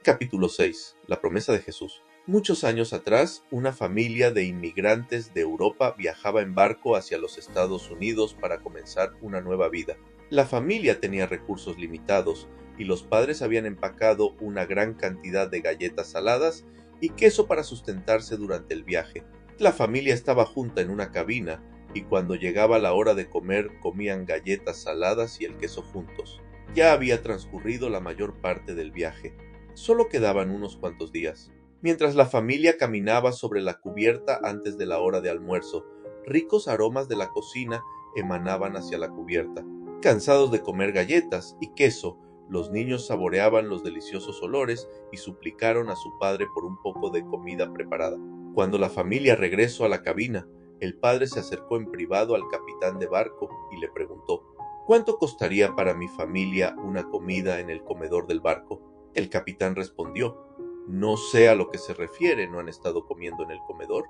Capítulo 6. La promesa de Jesús. Muchos años atrás, una familia de inmigrantes de Europa viajaba en barco hacia los Estados Unidos para comenzar una nueva vida. La familia tenía recursos limitados y los padres habían empacado una gran cantidad de galletas saladas y queso para sustentarse durante el viaje. La familia estaba junta en una cabina y cuando llegaba la hora de comer comían galletas saladas y el queso juntos. Ya había transcurrido la mayor parte del viaje. Solo quedaban unos cuantos días. Mientras la familia caminaba sobre la cubierta antes de la hora de almuerzo, ricos aromas de la cocina emanaban hacia la cubierta. Cansados de comer galletas y queso, los niños saboreaban los deliciosos olores y suplicaron a su padre por un poco de comida preparada. Cuando la familia regresó a la cabina, el padre se acercó en privado al capitán de barco y le preguntó: ¿cuánto costaría para mi familia una comida en el comedor del barco? El capitán respondió: no sé a lo que se refiere. ¿No han estado comiendo en el comedor?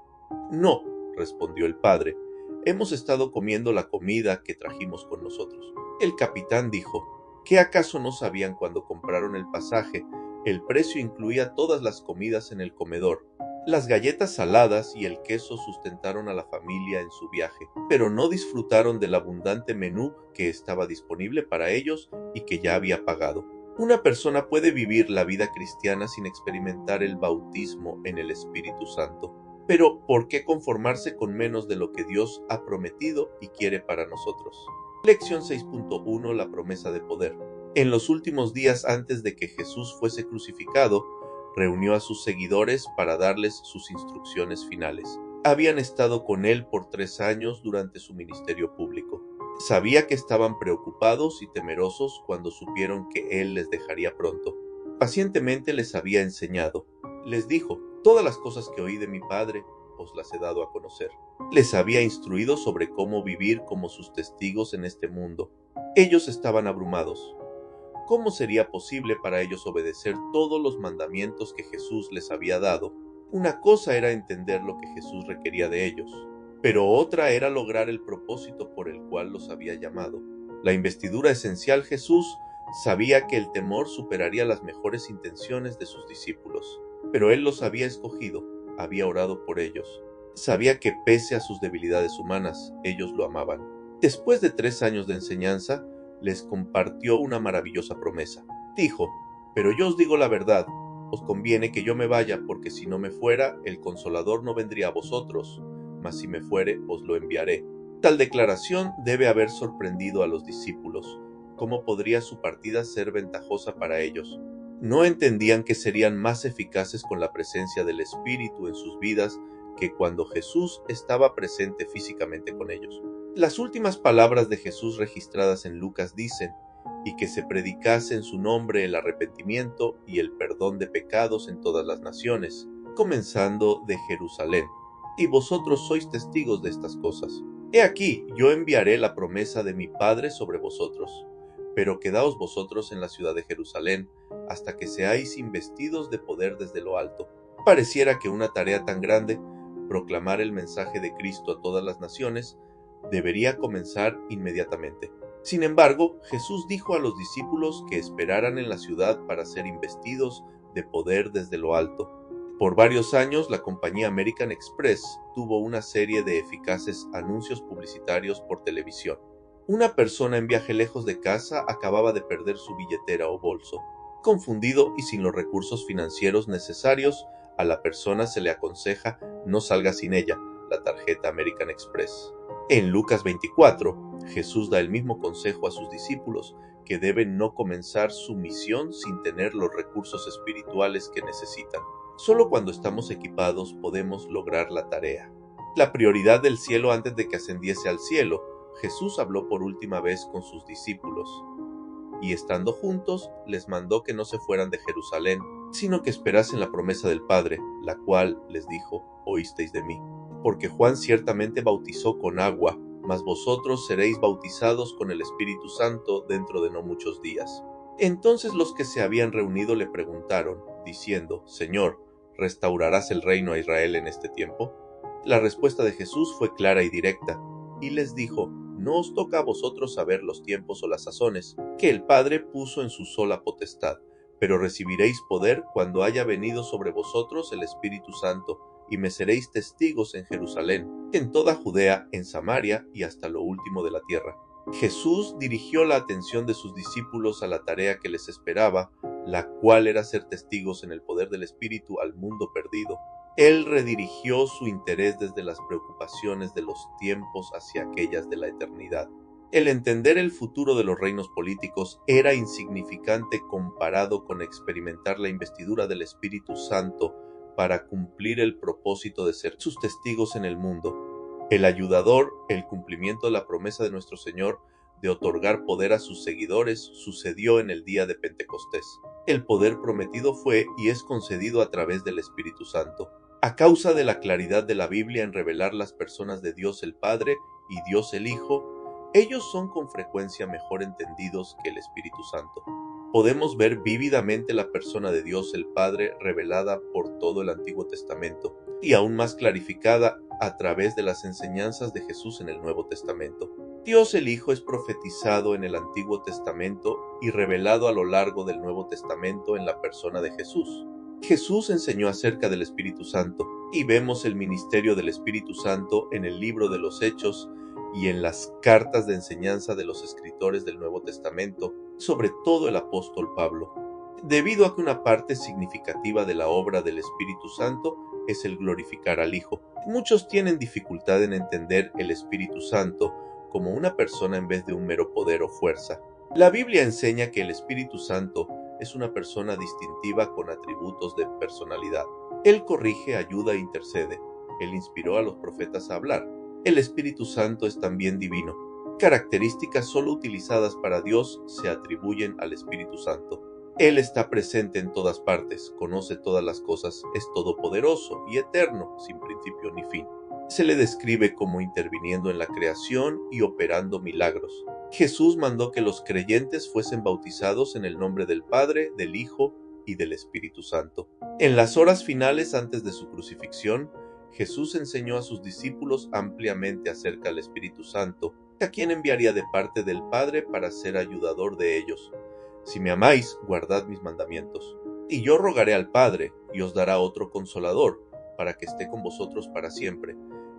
No, respondió el padre. Hemos estado comiendo la comida que trajimos con nosotros. El capitán dijo: ¿qué acaso no sabían cuando compraron el pasaje? El precio incluía todas las comidas en el comedor. Las galletas saladas y el queso sustentaron a la familia en su viaje, pero no disfrutaron del abundante menú que estaba disponible para ellos y que ya había pagado. Una persona puede vivir la vida cristiana sin experimentar el bautismo en el Espíritu Santo. Pero, ¿por qué conformarse con menos de lo que Dios ha prometido y quiere para nosotros? Lección 6.1. La promesa de poder. En los últimos días antes de que Jesús fuese crucificado, reunió a sus seguidores para darles sus instrucciones finales. Habían estado con él por 3 años durante su ministerio público. Sabía que estaban preocupados y temerosos cuando supieron que él les dejaría pronto. Pacientemente les había enseñado. Les dijo: todas las cosas que oí de mi Padre os las he dado a conocer. Les había instruido sobre cómo vivir como sus testigos en este mundo. Ellos estaban abrumados. ¿Cómo sería posible para ellos obedecer todos los mandamientos que Jesús les había dado? Una cosa era entender lo que Jesús requería de ellos, pero otra era lograr el propósito por el cual los había llamado. La investidura esencial: Jesús sabía que el temor superaría las mejores intenciones de sus discípulos, pero Él los había escogido, había orado por ellos. Sabía que pese a sus debilidades humanas, ellos lo amaban. Después de 3 años de enseñanza, les compartió una maravillosa promesa. Dijo: pero yo os digo la verdad, os conviene que yo me vaya, porque si no me fuera, el Consolador no vendría a vosotros, mas si me fuere, os lo enviaré. Tal declaración debe haber sorprendido a los discípulos. ¿Cómo podría su partida ser ventajosa para ellos? No entendían que serían más eficaces con la presencia del Espíritu en sus vidas que cuando Jesús estaba presente físicamente con ellos. Las últimas palabras de Jesús registradas en Lucas dicen: y que se predicase en su nombre el arrepentimiento y el perdón de pecados en todas las naciones, comenzando de Jerusalén. Y vosotros sois testigos de estas cosas. He aquí, yo enviaré la promesa de mi Padre sobre vosotros, pero quedaos vosotros en la ciudad de Jerusalén, hasta que seáis investidos de poder desde lo alto. Pareciera que una tarea tan grande, proclamar el mensaje de Cristo a todas las naciones, debería comenzar inmediatamente. Sin embargo, Jesús dijo a los discípulos que esperaran en la ciudad para ser investidos de poder desde lo alto. Por varios años, la compañía American Express tuvo una serie de eficaces anuncios publicitarios por televisión. Una persona en viaje lejos de casa acababa de perder su billetera o bolso. Confundido y sin los recursos financieros necesarios, a la persona se le aconseja: no salga sin ella, la tarjeta American Express. En Lucas 24, Jesús da el mismo consejo a sus discípulos, que deben no comenzar su misión sin tener los recursos espirituales que necesitan. Solo cuando estamos equipados podemos lograr la tarea. La prioridad del cielo antes de que ascendiese al cielo, Jesús habló por última vez con sus discípulos, y estando juntos, les mandó que no se fueran de Jerusalén, sino que esperasen la promesa del Padre, la cual les dijo: oísteis de mí. Porque Juan ciertamente bautizó con agua, mas vosotros seréis bautizados con el Espíritu Santo dentro de no muchos días. Entonces los que se habían reunido le preguntaron, diciendo: Señor, ¿restaurarás el reino a Israel en este tiempo? La respuesta de Jesús fue clara y directa, y les dijo: no os toca a vosotros saber los tiempos o las sazones que el Padre puso en su sola potestad, pero recibiréis poder cuando haya venido sobre vosotros el Espíritu Santo, y me seréis testigos en Jerusalén, en toda Judea, en Samaria y hasta lo último de la tierra. Jesús dirigió la atención de sus discípulos a la tarea que les esperaba, la cual era ser testigos en el poder del Espíritu al mundo perdido. Él redirigió su interés desde las preocupaciones de los tiempos hacia aquellas de la eternidad. El entender el futuro de los reinos políticos era insignificante comparado con experimentar la investidura del Espíritu Santo para cumplir el propósito de ser sus testigos en el mundo. El ayudador, el cumplimiento de la promesa de nuestro Señor de otorgar poder a sus seguidores, sucedió en el día de Pentecostés. El poder prometido fue y es concedido a través del Espíritu Santo. A causa de la claridad de la Biblia en revelar las personas de Dios el Padre y Dios el Hijo, ellos son con frecuencia mejor entendidos que el Espíritu Santo. Podemos ver vívidamente la persona de Dios el Padre revelada por todo el Antiguo Testamento y aún más clarificada a través de las enseñanzas de Jesús en el Nuevo Testamento. Dios el Hijo es profetizado en el Antiguo Testamento y revelado a lo largo del Nuevo Testamento en la persona de Jesús. Jesús enseñó acerca del Espíritu Santo y vemos el ministerio del Espíritu Santo en el libro de los Hechos y en las cartas de enseñanza de los escritores del Nuevo Testamento, sobre todo el apóstol Pablo. Debido a que una parte significativa de la obra del Espíritu Santo es el glorificar al Hijo. Muchos tienen dificultad en entender el Espíritu Santo como una persona en vez de un mero poder o fuerza. La Biblia enseña que el Espíritu Santo es una persona distintiva con atributos de personalidad. Él corrige, ayuda e intercede. Él inspiró a los profetas a hablar. El Espíritu Santo es también divino. Características solo utilizadas para Dios se atribuyen al Espíritu Santo. Él está presente en todas partes, conoce todas las cosas, es todopoderoso y eterno, sin principio ni fin. Se le describe como interviniendo en la creación y operando milagros. Jesús mandó que los creyentes fuesen bautizados en el nombre del Padre, del Hijo y del Espíritu Santo. En las horas finales antes de su crucifixión, Jesús enseñó a sus discípulos ampliamente acerca del Espíritu Santo, a quien enviaría de parte del Padre para ser ayudador de ellos. Si me amáis, guardad mis mandamientos. Y yo rogaré al Padre, y os dará otro Consolador, para que esté con vosotros para siempre,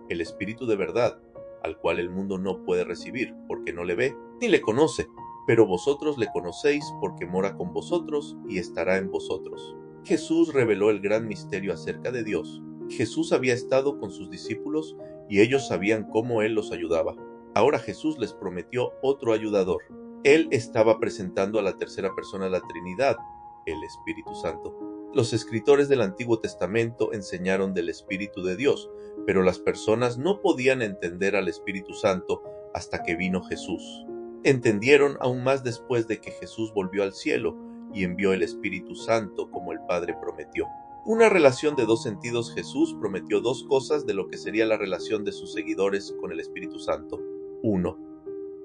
el Espíritu de verdad, al cual el mundo no puede recibir, porque no le ve, ni le conoce, pero vosotros le conocéis porque mora con vosotros y estará en vosotros. Jesús reveló el gran misterio acerca de Dios. Jesús había estado con sus discípulos y ellos sabían cómo Él los ayudaba. Ahora Jesús les prometió otro ayudador. Él estaba presentando a la tercera persona de la Trinidad, el Espíritu Santo. Los escritores del Antiguo Testamento enseñaron del Espíritu de Dios, pero las personas no podían entender al Espíritu Santo hasta que vino Jesús. Entendieron aún más después de que Jesús volvió al cielo y envió el Espíritu Santo como el Padre prometió. Una relación de dos sentidos. Jesús prometió dos cosas de lo que sería la relación de sus seguidores con el Espíritu Santo. 1.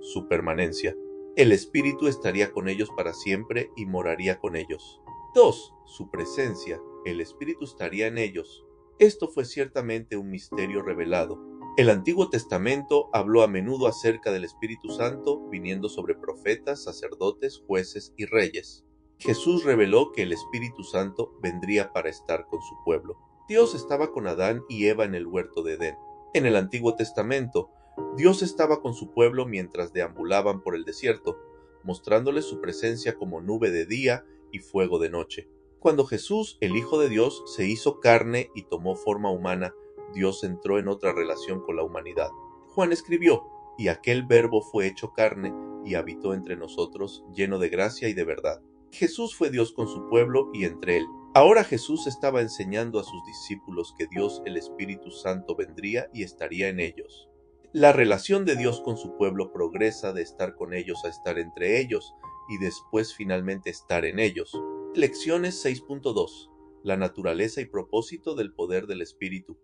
Su permanencia. El Espíritu estaría con ellos para siempre y moraría con ellos. 2. Su presencia. El Espíritu estaría en ellos. Esto fue ciertamente un misterio revelado. El Antiguo Testamento habló a menudo acerca del Espíritu Santo viniendo sobre profetas, sacerdotes, jueces y reyes. Jesús reveló que el Espíritu Santo vendría para estar con su pueblo. Dios estaba con Adán y Eva en el huerto de Edén. En el Antiguo Testamento, Dios estaba con su pueblo mientras deambulaban por el desierto, mostrándoles su presencia como nube de día y fuego de noche. Cuando Jesús, el Hijo de Dios, se hizo carne y tomó forma humana, Dios entró en otra relación con la humanidad. Juan escribió: «Y aquel Verbo fue hecho carne y habitó entre nosotros, lleno de gracia y de verdad». Jesús fue Dios con su pueblo y entre él. Ahora Jesús estaba enseñando a sus discípulos que Dios, el Espíritu Santo, vendría y estaría en ellos. La relación de Dios con su pueblo progresa de estar con ellos a estar entre ellos y después finalmente estar en ellos. Lecciones 6.2. La naturaleza y propósito del poder del Espíritu.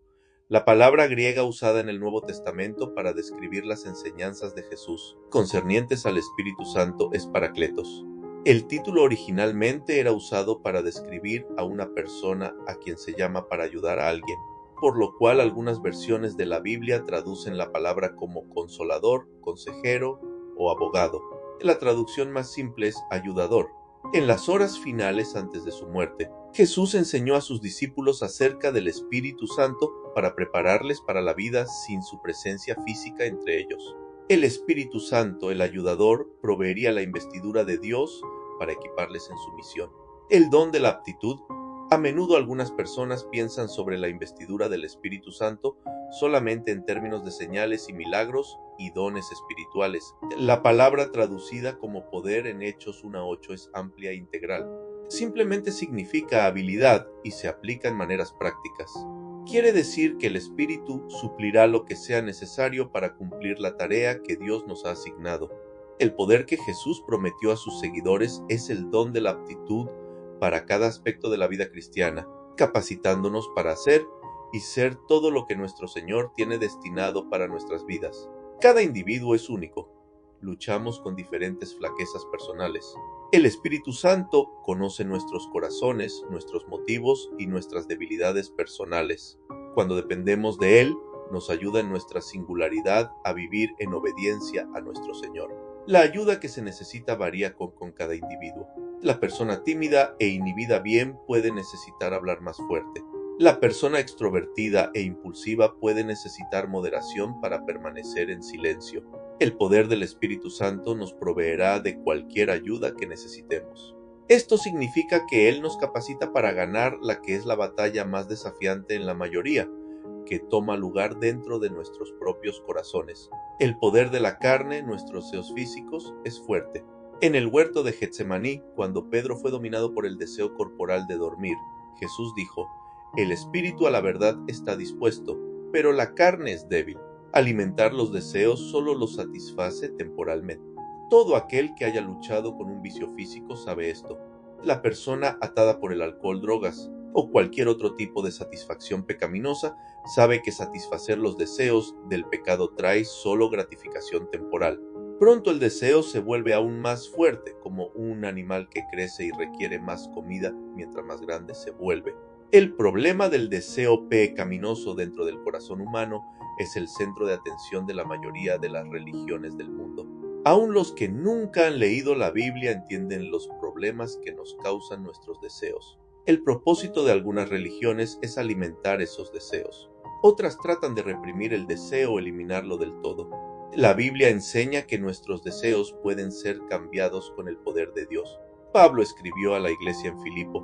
La palabra griega usada en el Nuevo Testamento para describir las enseñanzas de Jesús concernientes al Espíritu Santo es Paracletos. El título originalmente era usado para describir a una persona a quien se llama para ayudar a alguien, por lo cual algunas versiones de la Biblia traducen la palabra como consolador, consejero o abogado. La traducción más simple es ayudador. En las horas finales antes de su muerte, Jesús enseñó a sus discípulos acerca del Espíritu Santo para prepararles para la vida sin su presencia física entre ellos. El Espíritu Santo, el ayudador, proveería la investidura de Dios para equiparles en su misión. El don de la aptitud. A menudo algunas personas piensan sobre la investidura del Espíritu Santo solamente en términos de señales y milagros y dones espirituales. La palabra traducida como poder en Hechos 1:8 es amplia e integral. Simplemente significa habilidad y se aplica en maneras prácticas. Quiere decir que el Espíritu suplirá lo que sea necesario para cumplir la tarea que Dios nos ha asignado. El poder que Jesús prometió a sus seguidores es el don de la aptitud para cada aspecto de la vida cristiana, capacitándonos para hacer y ser todo lo que nuestro Señor tiene destinado para nuestras vidas. Cada individuo es único. Luchamos con diferentes flaquezas personales. El Espíritu Santo conoce nuestros corazones, nuestros motivos y nuestras debilidades personales. Cuando dependemos de Él, nos ayuda en nuestra singularidad a vivir en obediencia a nuestro Señor. La ayuda que se necesita varía con cada individuo. La persona tímida e inhibida bien puede necesitar hablar más fuerte. La persona extrovertida e impulsiva puede necesitar moderación para permanecer en silencio. El poder del Espíritu Santo nos proveerá de cualquier ayuda que necesitemos. Esto significa que Él nos capacita para ganar la que es la batalla más desafiante en la mayoría, que toma lugar dentro de nuestros propios corazones. El poder de la carne, nuestros deseos físicos, es fuerte. En el huerto de Getsemaní, cuando Pedro fue dominado por el deseo corporal de dormir, Jesús dijo: «El espíritu a la verdad está dispuesto, pero la carne es débil». Alimentar los deseos solo los satisface temporalmente. Todo aquel que haya luchado con un vicio físico sabe esto. La persona atada por el alcohol, drogas o cualquier otro tipo de satisfacción pecaminosa sabe que satisfacer los deseos del pecado trae solo gratificación temporal. Pronto el deseo se vuelve aún más fuerte, como un animal que crece y requiere más comida mientras más grande se vuelve. El problema del deseo pecaminoso dentro del corazón humano es el centro de atención de la mayoría de las religiones del mundo. Aún los que nunca han leído la Biblia entienden los problemas que nos causan nuestros deseos. El propósito de algunas religiones es alimentar esos deseos. Otras tratan de reprimir el deseo o eliminarlo del todo. La Biblia enseña que nuestros deseos pueden ser cambiados con el poder de Dios. Pablo escribió a la iglesia en Filipo: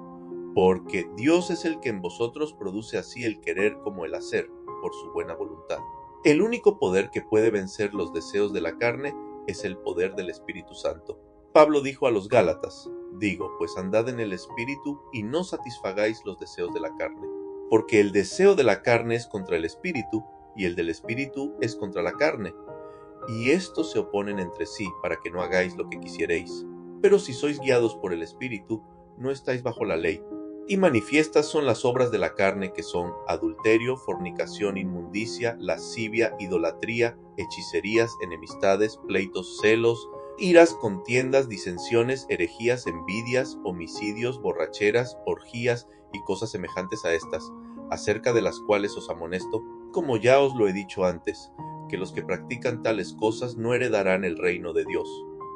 «Porque Dios es el que en vosotros produce así el querer como el hacer, por su buena voluntad». El único poder que puede vencer los deseos de la carne es el poder del Espíritu Santo. Pablo dijo a los Gálatas: «Digo, pues andad en el Espíritu y no satisfagáis los deseos de la carne. Porque el deseo de la carne es contra el Espíritu, y el del Espíritu es contra la carne. Y estos se oponen entre sí, para que no hagáis lo que quisierais. Pero si sois guiados por el Espíritu, no estáis bajo la ley. Y manifiestas son las obras de la carne, que son adulterio, fornicación, inmundicia, lascivia, idolatría, hechicerías, enemistades, pleitos, celos, iras, contiendas, disensiones, herejías, envidias, homicidios, borracheras, orgías y cosas semejantes a estas, acerca de las cuales os amonesto, como ya os lo he dicho antes, que los que practican tales cosas no heredarán el reino de Dios.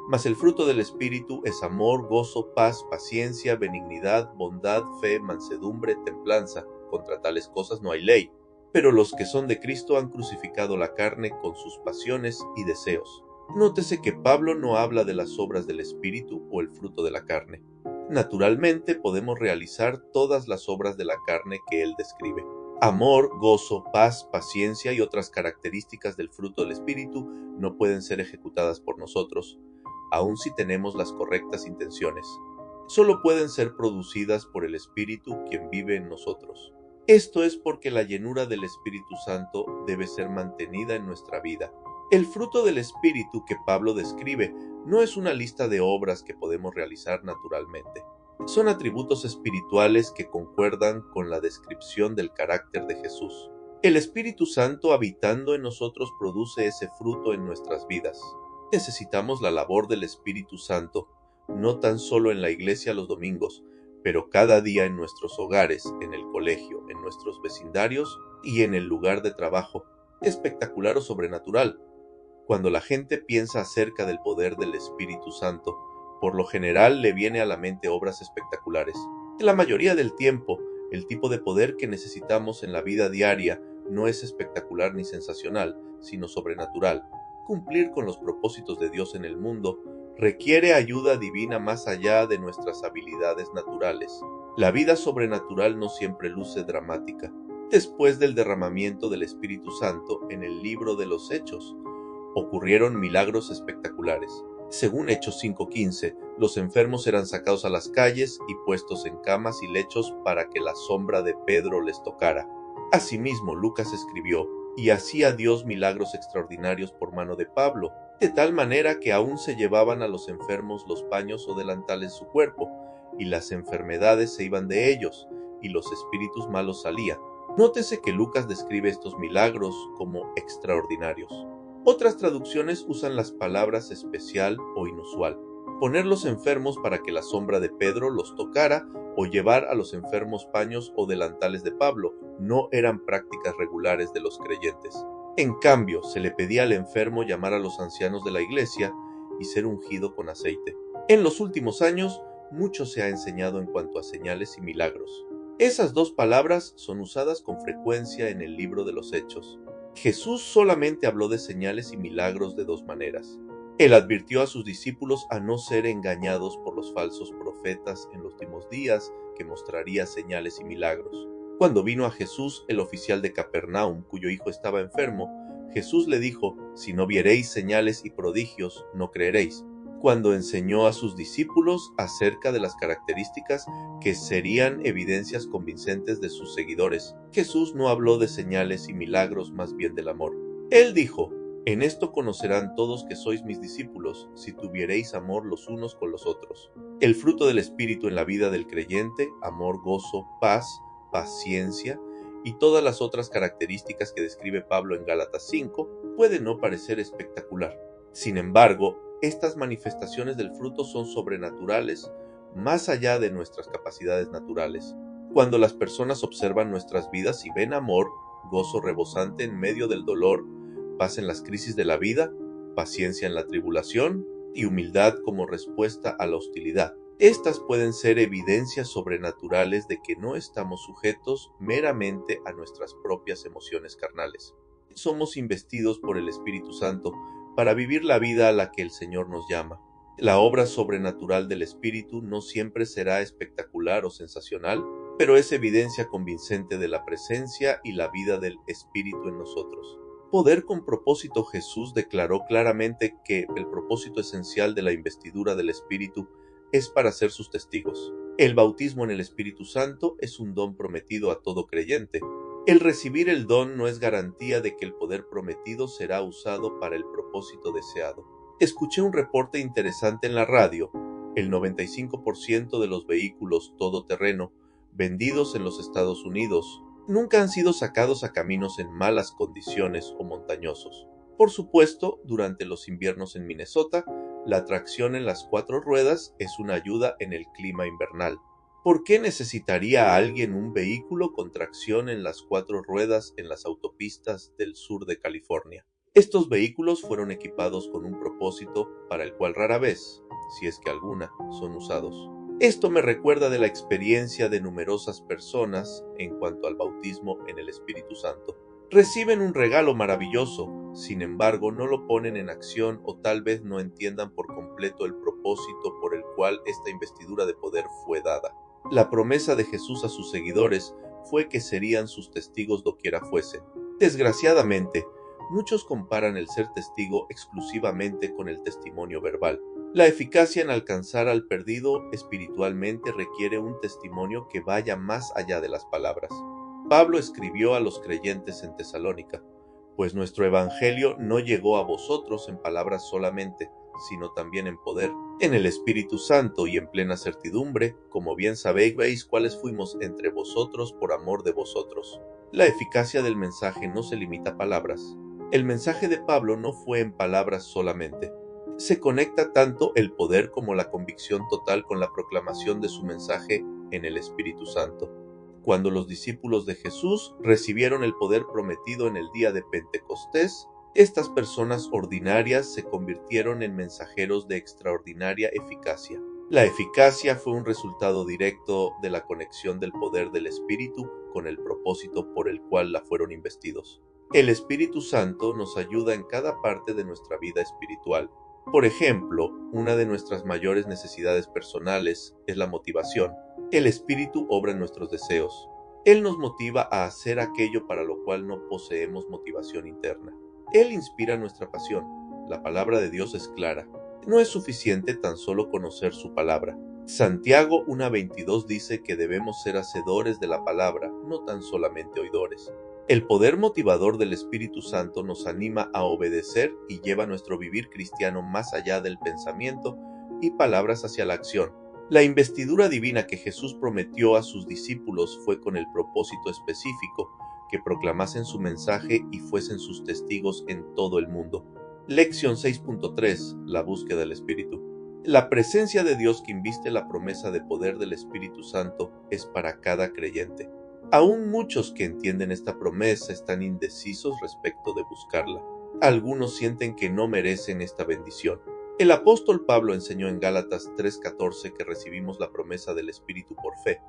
Mas el fruto del Espíritu es amor, gozo, paz, paciencia, benignidad, bondad, fe, mansedumbre, templanza. Contra tales cosas no hay ley. Pero los que son de Cristo han crucificado la carne con sus pasiones y deseos. Nótese que Pablo no habla de las obras del Espíritu o el fruto de la carne. Naturalmente podemos realizar todas las obras de la carne que él describe. Amor, gozo, paz, paciencia y otras características del fruto del Espíritu no pueden ser ejecutadas por nosotros, aun si tenemos las correctas intenciones. Solo pueden ser producidas por el Espíritu, quien vive en nosotros. Esto es porque la llenura del Espíritu Santo debe ser mantenida en nuestra vida. El fruto del Espíritu que Pablo describe no es una lista de obras que podemos realizar naturalmente. Son atributos espirituales que concuerdan con la descripción del carácter de Jesús. El Espíritu Santo habitando en nosotros produce ese fruto en nuestras vidas. Necesitamos la labor del Espíritu Santo, no tan solo en la iglesia los domingos, pero cada día en nuestros hogares, en el colegio, en nuestros vecindarios y en el lugar de trabajo. Espectacular o sobrenatural. Cuando la gente piensa acerca del poder del Espíritu Santo, Por lo general le viene a la mente obras espectaculares. En la mayoría del tiempo, el tipo de poder que necesitamos en la vida diaria no es espectacular ni sensacional, sino sobrenatural. Cumplir con los propósitos de Dios en el mundo requiere ayuda divina más allá de nuestras habilidades naturales. La vida sobrenatural no siempre luce dramática. Después del derramamiento del Espíritu Santo en el libro de los Hechos, ocurrieron milagros espectaculares. Según Hechos 5:15, los enfermos eran sacados a las calles y puestos en camas y lechos para que la sombra de Pedro les tocara. Asimismo, Lucas escribió: y hacía Dios milagros extraordinarios por mano de Pablo, de tal manera que aún se llevaban a los enfermos los paños o delantales de su cuerpo, y las enfermedades se iban de ellos, y los espíritus malos salían. Nótese que Lucas describe estos milagros como extraordinarios. Otras traducciones usan las palabras especial o inusual. Poner los enfermos para que la sombra de Pedro los tocara o llevar a los enfermos paños o delantales de Pablo no eran prácticas regulares de los creyentes. En cambio, se le pedía al enfermo llamar a los ancianos de la iglesia y ser ungido con aceite. En los últimos años, mucho se ha enseñado en cuanto a señales y milagros. Esas dos palabras son usadas con frecuencia en el libro de los Hechos. Jesús solamente habló de señales y milagros de dos maneras. Él advirtió a sus discípulos a no ser engañados por los falsos profetas en los últimos días, que mostraría señales y milagros. Cuando vino a Jesús el oficial de Capernaum, cuyo hijo estaba enfermo, Jesús le dijo: si no viereis señales y prodigios, no creeréis. Cuando enseñó a sus discípulos acerca de las características que serían evidencias convincentes de sus seguidores, Jesús no habló de señales y milagros, más bien del amor. Él dijo: en esto conocerán todos que sois mis discípulos, si tuviereis amor los unos con los otros. El fruto del Espíritu en la vida del creyente: amor, gozo, paz, paciencia y todas las otras características que describe Pablo en Gálatas 5, puede no parecer espectacular. Sin embargo, estas manifestaciones del fruto son sobrenaturales, más allá de nuestras capacidades naturales. Cuando las personas observan nuestras vidas y ven amor, gozo rebosante en medio del dolor, paz en las crisis de la vida, paciencia en la tribulación y humildad como respuesta a la hostilidad, estas pueden ser evidencias sobrenaturales de que no estamos sujetos meramente a nuestras propias emociones carnales. Somos investidos por el Espíritu Santo para vivir la vida a la que el Señor nos llama. La obra sobrenatural del Espíritu no siempre será espectacular o sensacional, pero es evidencia convincente de la presencia y la vida del Espíritu en nosotros. Poder con propósito. Jesús declaró claramente que el propósito esencial de la investidura del Espíritu es para ser sus testigos. El bautismo en el Espíritu Santo es un don prometido a todo creyente. El recibir el don no es garantía de que el poder prometido será usado para el propósito deseado. Escuché un reporte interesante en la radio. El 95% de los vehículos todoterreno vendidos en los Estados Unidos nunca han sido sacados a caminos en malas condiciones o montañosos. Por supuesto, durante los inviernos en Minnesota, la tracción en las 4 ruedas es una ayuda en el clima invernal. ¿Por qué necesitaría alguien un vehículo con tracción en las 4 ruedas en las autopistas del sur de California? Estos vehículos fueron equipados con un propósito para el cual rara vez, si es que alguna, son usados. Esto me recuerda de la experiencia de numerosas personas en cuanto al bautismo en el Espíritu Santo. Reciben un regalo maravilloso, sin embargo no lo ponen en acción o tal vez no entiendan por completo el propósito por el cual esta investidura de poder fue dada. La promesa de Jesús a sus seguidores fue que serían sus testigos doquiera fuesen. Desgraciadamente, muchos comparan el ser testigo exclusivamente con el testimonio verbal. La eficacia en alcanzar al perdido espiritualmente requiere un testimonio que vaya más allá de las palabras. Pablo escribió a los creyentes en Tesalónica: pues nuestro evangelio no llegó a vosotros en palabras solamente, sino también en poder, en el Espíritu Santo y en plena certidumbre, como bien sabéis cuáles fuimos entre vosotros por amor de vosotros. La eficacia del mensaje no se limita a palabras. El mensaje de Pablo no fue en palabras solamente. Se conecta tanto el poder como la convicción total con la proclamación de su mensaje en el Espíritu Santo. Cuando los discípulos de Jesús recibieron el poder prometido en el día de Pentecostés, Estas personas ordinarias se convirtieron en mensajeros de extraordinaria eficacia. La eficacia fue un resultado directo de la conexión del poder del Espíritu con el propósito por el cual la fueron investidos. El Espíritu Santo nos ayuda en cada parte de nuestra vida espiritual. Por ejemplo, una de nuestras mayores necesidades personales es la motivación. El Espíritu obra en nuestros deseos. Él nos motiva a hacer aquello para lo cual no poseemos motivación interna. Él inspira nuestra pasión. La palabra de Dios es clara. No es suficiente tan solo conocer su palabra. Santiago 1:22 dice que debemos ser hacedores de la palabra, no tan solamente oidores. El poder motivador del Espíritu Santo nos anima a obedecer y lleva nuestro vivir cristiano más allá del pensamiento y palabras hacia la acción. La investidura divina que Jesús prometió a sus discípulos fue con el propósito específico que proclamasen su mensaje y fuesen sus testigos en todo el mundo. Lección 6.3. La búsqueda del Espíritu. La presencia de Dios que inviste la promesa de poder del Espíritu Santo es para cada creyente. Aún muchos que entienden esta promesa están indecisos respecto de buscarla. Algunos sienten que no merecen esta bendición. El apóstol Pablo enseñó en Gálatas 3:14 que recibimos la promesa del Espíritu por fe,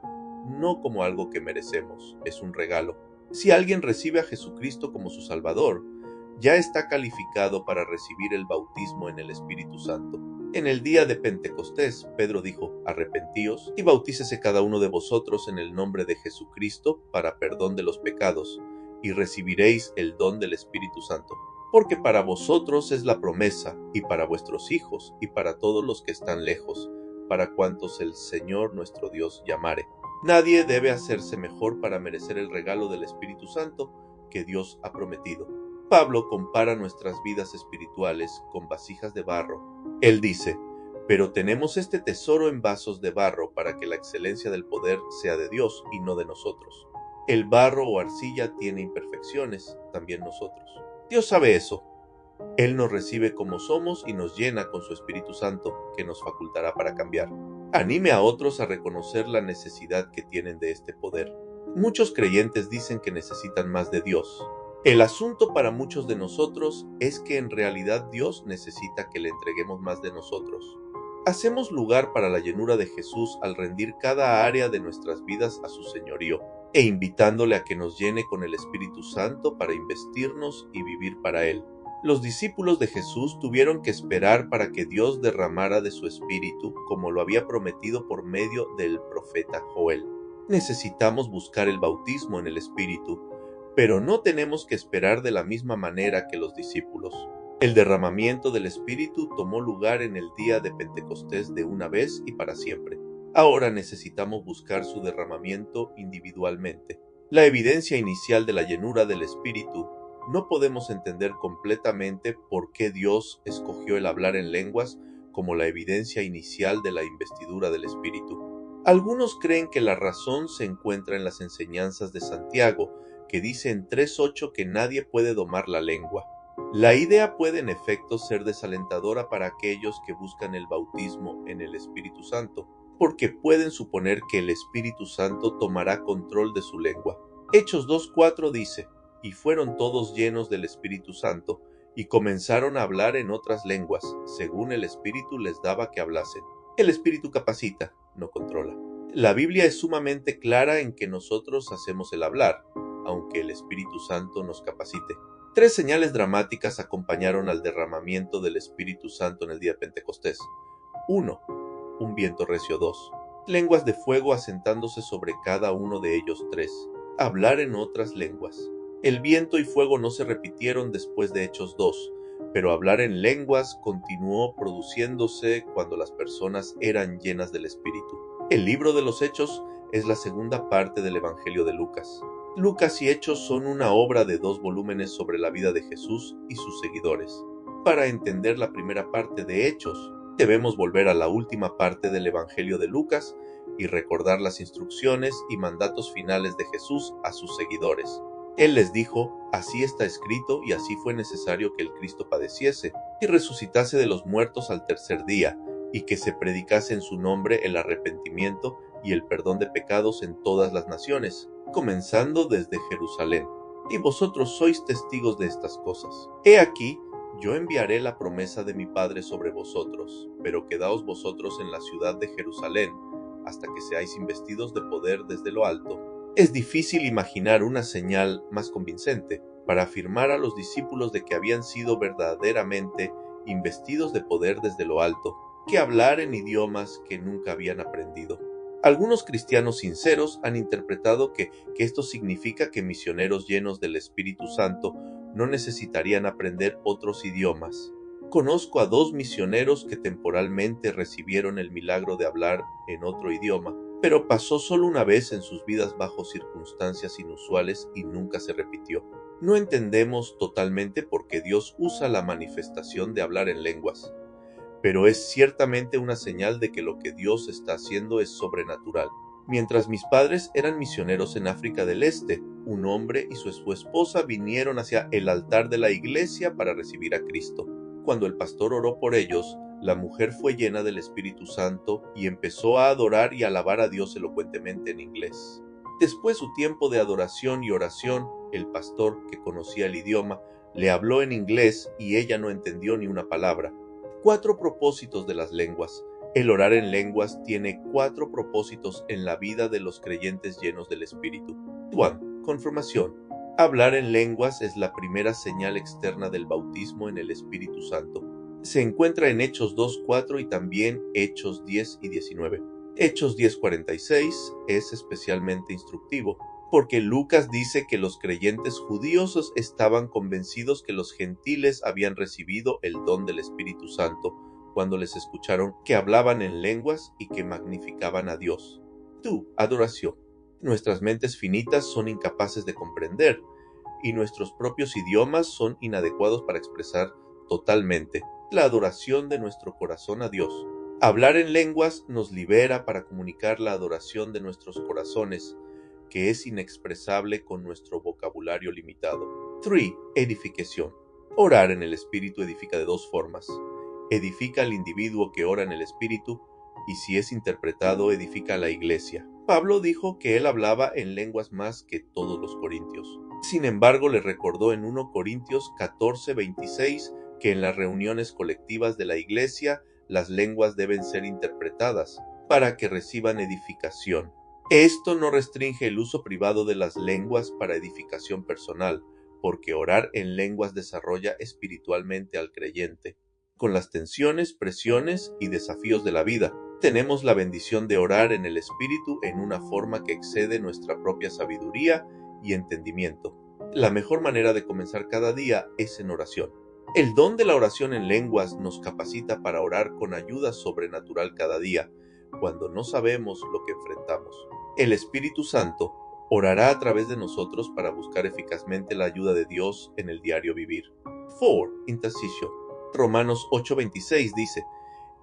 no como algo que merecemos, es un regalo. Si alguien recibe a Jesucristo como su Salvador, ya está calificado para recibir el bautismo en el Espíritu Santo. En el día de Pentecostés, Pedro dijo: arrepentíos y bautícese cada uno de vosotros en el nombre de Jesucristo para perdón de los pecados, y recibiréis el don del Espíritu Santo. Porque para vosotros es la promesa, y para vuestros hijos, y para todos los que están lejos, para cuantos el Señor nuestro Dios llamare. Nadie debe hacerse mejor para merecer el regalo del Espíritu Santo que Dios ha prometido. Pablo compara nuestras vidas espirituales con vasijas de barro. Él dice: pero tenemos este tesoro en vasos de barro para que la excelencia del poder sea de Dios y no de nosotros. El barro o arcilla tiene imperfecciones, también nosotros. Dios sabe eso. Él nos recibe como somos y nos llena con su Espíritu Santo, que nos facultará para cambiar. Anime a otros a reconocer la necesidad que tienen de este poder. Muchos creyentes dicen que necesitan más de Dios. El asunto para muchos de nosotros es que en realidad Dios necesita que le entreguemos más de nosotros. Hacemos lugar para la llenura de Jesús al rendir cada área de nuestras vidas a su señorío e invitándole a que nos llene con el Espíritu Santo para investirnos y vivir para Él. Los discípulos de Jesús tuvieron que esperar para que Dios derramara de su Espíritu como lo había prometido por medio del profeta Joel. Necesitamos buscar el bautismo en el Espíritu, pero no tenemos que esperar de la misma manera que los discípulos. El derramamiento del Espíritu tomó lugar en el día de Pentecostés de una vez y para siempre. Ahora necesitamos buscar su derramamiento individualmente. La evidencia inicial de la llenura del Espíritu. No podemos entender completamente por qué Dios escogió el hablar en lenguas como la evidencia inicial de la investidura del Espíritu. Algunos creen que la razón se encuentra en las enseñanzas de Santiago, que dice en 3:8 que nadie puede domar la lengua. La idea puede en efecto ser desalentadora para aquellos que buscan el bautismo en el Espíritu Santo, porque pueden suponer que el Espíritu Santo tomará control de su lengua. Hechos 2:4 dice: y fueron todos llenos del Espíritu Santo, y comenzaron a hablar en otras lenguas, según el Espíritu les daba que hablasen. El Espíritu capacita, no controla. La Biblia es sumamente clara en que nosotros hacemos el hablar, aunque el Espíritu Santo nos capacite. 3 señales dramáticas acompañaron al derramamiento del Espíritu Santo en el día de Pentecostés. 1. Un viento recio. 2. Lenguas de fuego asentándose sobre cada uno de ellos. 3. Hablar en otras lenguas. El viento y fuego no se repitieron después de Hechos 2, pero hablar en lenguas continuó produciéndose cuando las personas eran llenas del Espíritu. El libro de los Hechos es la segunda parte del Evangelio de Lucas. Lucas y Hechos son una obra de 2 volúmenes sobre la vida de Jesús y sus seguidores. Para entender la primera parte de Hechos, debemos volver a la última parte del Evangelio de Lucas y recordar las instrucciones y mandatos finales de Jesús a sus seguidores. Él les dijo: así está escrito y así fue necesario que el Cristo padeciese y resucitase de los muertos al tercer día, y que se predicase en su nombre el arrepentimiento y el perdón de pecados en todas las naciones, comenzando desde Jerusalén. y vosotros sois testigos de estas cosas. He aquí, yo enviaré la promesa de mi Padre sobre vosotros, pero quedaos vosotros en la ciudad de Jerusalén, hasta que seáis investidos de poder desde lo alto. Es difícil imaginar una señal más convincente para afirmar a los discípulos de que habían sido verdaderamente investidos de poder desde lo alto, que hablar en idiomas que nunca habían aprendido. Algunos cristianos sinceros han interpretado que esto significa que misioneros llenos del Espíritu Santo no necesitarían aprender otros idiomas. Conozco a 2 misioneros que temporalmente recibieron el milagro de hablar en otro idioma, pero pasó solo una vez en sus vidas bajo circunstancias inusuales y nunca se repitió. No entendemos totalmente por qué Dios usa la manifestación de hablar en lenguas, pero es ciertamente una señal de que lo que Dios está haciendo es sobrenatural. Mientras mis padres eran misioneros en África del Este, un hombre y su esposa vinieron hacia el altar de la iglesia para recibir a Cristo. Cuando el pastor oró por ellos, la mujer fue llena del Espíritu Santo y empezó a adorar y alabar a Dios elocuentemente en inglés. Después de su tiempo de adoración y oración, el pastor, que conocía el idioma, le habló en inglés y ella no entendió ni una palabra. 4 propósitos de las lenguas. El orar en lenguas tiene 4 propósitos en la vida de los creyentes llenos del Espíritu. 1. Confirmación. Hablar en lenguas es la primera señal externa del bautismo en el Espíritu Santo. Se encuentra en Hechos 2:4 y también Hechos 10 y 19. Hechos 10:46 es especialmente instructivo, porque Lucas dice que los creyentes judíos estaban convencidos que los gentiles habían recibido el don del Espíritu Santo cuando les escucharon que hablaban en lenguas y que magnificaban a Dios. 2. Adoración. Nuestras mentes finitas son incapaces de comprender, y nuestros propios idiomas son inadecuados para expresar totalmente la adoración de nuestro corazón a Dios. Hablar en lenguas nos libera para comunicar la adoración de nuestros corazones, que es inexpresable con nuestro vocabulario limitado. 3. Edificación. Orar en el Espíritu edifica de 2 formas. Edifica al individuo que ora en el Espíritu, y si es interpretado, edifica a la iglesia. Pablo dijo que él hablaba en lenguas más que todos los corintios. Sin embargo, le recordó en 1 Corintios 14:26 que en las reuniones colectivas de la iglesia las lenguas deben ser interpretadas para que reciban edificación. Esto no restringe el uso privado de las lenguas para edificación personal, porque orar en lenguas desarrolla espiritualmente al creyente. Con las tensiones, presiones y desafíos de la vida, tenemos la bendición de orar en el Espíritu en una forma que excede nuestra propia sabiduría y entendimiento. La mejor manera de comenzar cada día es en oración. El don de la oración en lenguas nos capacita para orar con ayuda sobrenatural cada día, cuando no sabemos lo que enfrentamos. El Espíritu Santo orará a través de nosotros para buscar eficazmente la ayuda de Dios en el diario vivir. 4. Intercesión. Romanos 8:26 dice: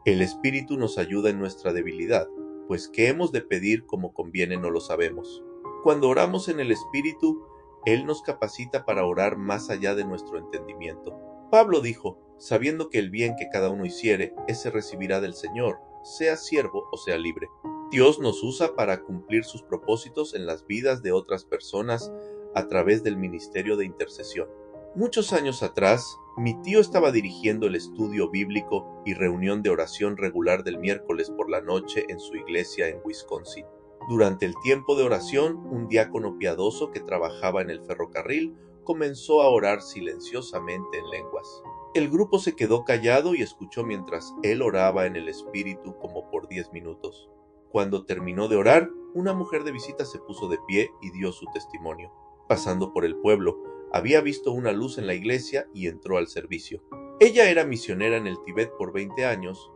el Espíritu nos ayuda en nuestra debilidad, pues qué hemos de pedir como conviene no lo sabemos. Cuando oramos en el Espíritu, Él nos capacita para orar más allá de nuestro entendimiento. Pablo dijo: sabiendo que el bien que cada uno hiciere, ese recibirá del Señor, sea siervo o sea libre. Dios nos usa para cumplir sus propósitos en las vidas de otras personas a través del ministerio de intercesión. Muchos años atrás, mi tío estaba dirigiendo el estudio bíblico y reunión de oración regular del miércoles por la noche en su iglesia en Wisconsin. Durante el tiempo de oración, un diácono piadoso que trabajaba en el ferrocarril comenzó a orar silenciosamente en lenguas. El grupo se quedó callado y escuchó mientras él oraba en el Espíritu como por 10 minutos. Cuando terminó de orar, una mujer de visita se puso de pie y dio su testimonio. Pasando por el pueblo, había visto una luz en la iglesia y entró al servicio. Ella era misionera en el Tíbet por 20 años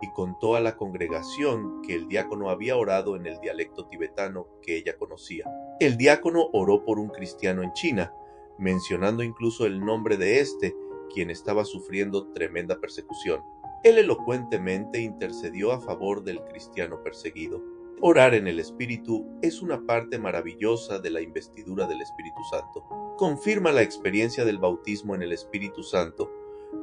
y contó a la congregación que el diácono había orado en el dialecto tibetano que ella conocía. El diácono oró por un cristiano en China, mencionando incluso el nombre de quien estaba sufriendo tremenda persecución. Él elocuentemente intercedió a favor del cristiano perseguido. Orar en el Espíritu es una parte maravillosa de la investidura del Espíritu Santo. Confirma la experiencia del bautismo en el Espíritu Santo.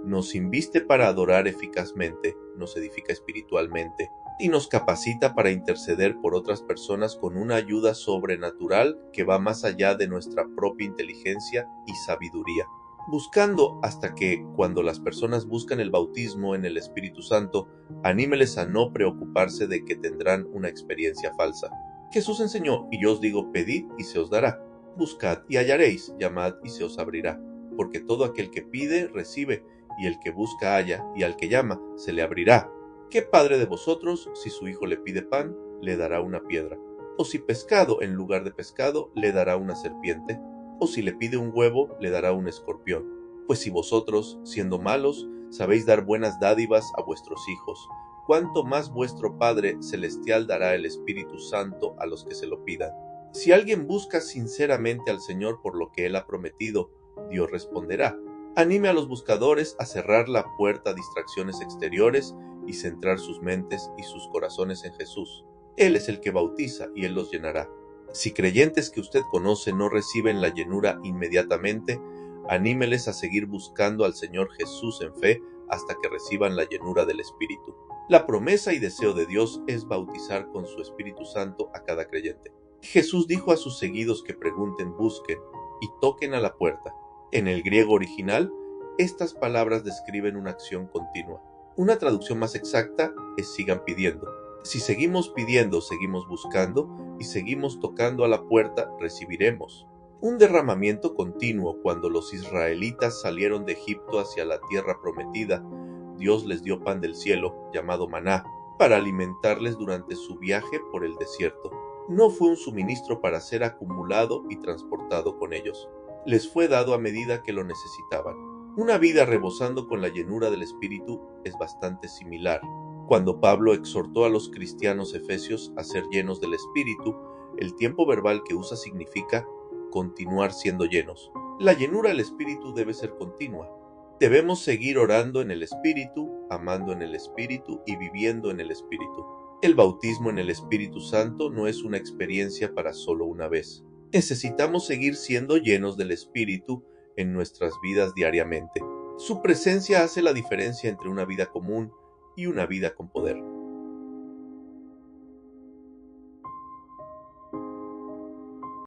Nos inviste para adorar eficazmente, nos edifica espiritualmente y nos capacita para interceder por otras personas con una ayuda sobrenatural que va más allá de nuestra propia inteligencia y sabiduría. Buscando hasta que, cuando las personas buscan el bautismo en el Espíritu Santo, anímeles a no preocuparse de que tendrán una experiencia falsa. Jesús enseñó, y yo os digo, pedid y se os dará, buscad y hallaréis, llamad y se os abrirá, porque todo aquel que pide, recibe, y el que busca halla, y al que llama, se le abrirá. ¿Qué padre de vosotros, si su hijo le pide pan, le dará una piedra? ¿O si pescado en lugar de pescado, le dará una serpiente? ¿O si le pide un huevo, le dará un escorpión? Pues si vosotros, siendo malos, sabéis dar buenas dádivas a vuestros hijos, ¿cuánto más vuestro Padre Celestial dará el Espíritu Santo a los que se lo pidan? Si alguien busca sinceramente al Señor por lo que Él ha prometido, Dios responderá. Anime a los buscadores a cerrar la puerta a distracciones exteriores y centrar sus mentes y sus corazones en Jesús. Él es el que bautiza y Él los llenará. Si creyentes que usted conoce no reciben la llenura inmediatamente, anímeles a seguir buscando al Señor Jesús en fe hasta que reciban la llenura del Espíritu. La promesa y deseo de Dios es bautizar con su Espíritu Santo a cada creyente. Jesús dijo a sus seguidos que pregunten, busquen y toquen a la puerta. En el griego original, estas palabras describen una acción continua. Una traducción más exacta es sigan pidiendo. Si seguimos pidiendo, seguimos buscando y seguimos tocando a la puerta, recibiremos. Un derramamiento continuo. Cuando los israelitas salieron de Egipto hacia la tierra prometida, Dios les dio pan del cielo, llamado maná, para alimentarles durante su viaje por el desierto. No fue un suministro para ser acumulado y transportado con ellos. Les fue dado a medida que lo necesitaban. Una vida rebosando con la llenura del Espíritu es bastante similar. Cuando Pablo exhortó a los cristianos efesios a ser llenos del Espíritu, el tiempo verbal que usa significa continuar siendo llenos. La llenura del Espíritu debe ser continua. Debemos seguir orando en el Espíritu, amando en el Espíritu y viviendo en el Espíritu. El bautismo en el Espíritu Santo no es una experiencia para solo una vez. Necesitamos seguir siendo llenos del Espíritu en nuestras vidas diariamente. Su presencia hace la diferencia entre una vida común y una vida con poder.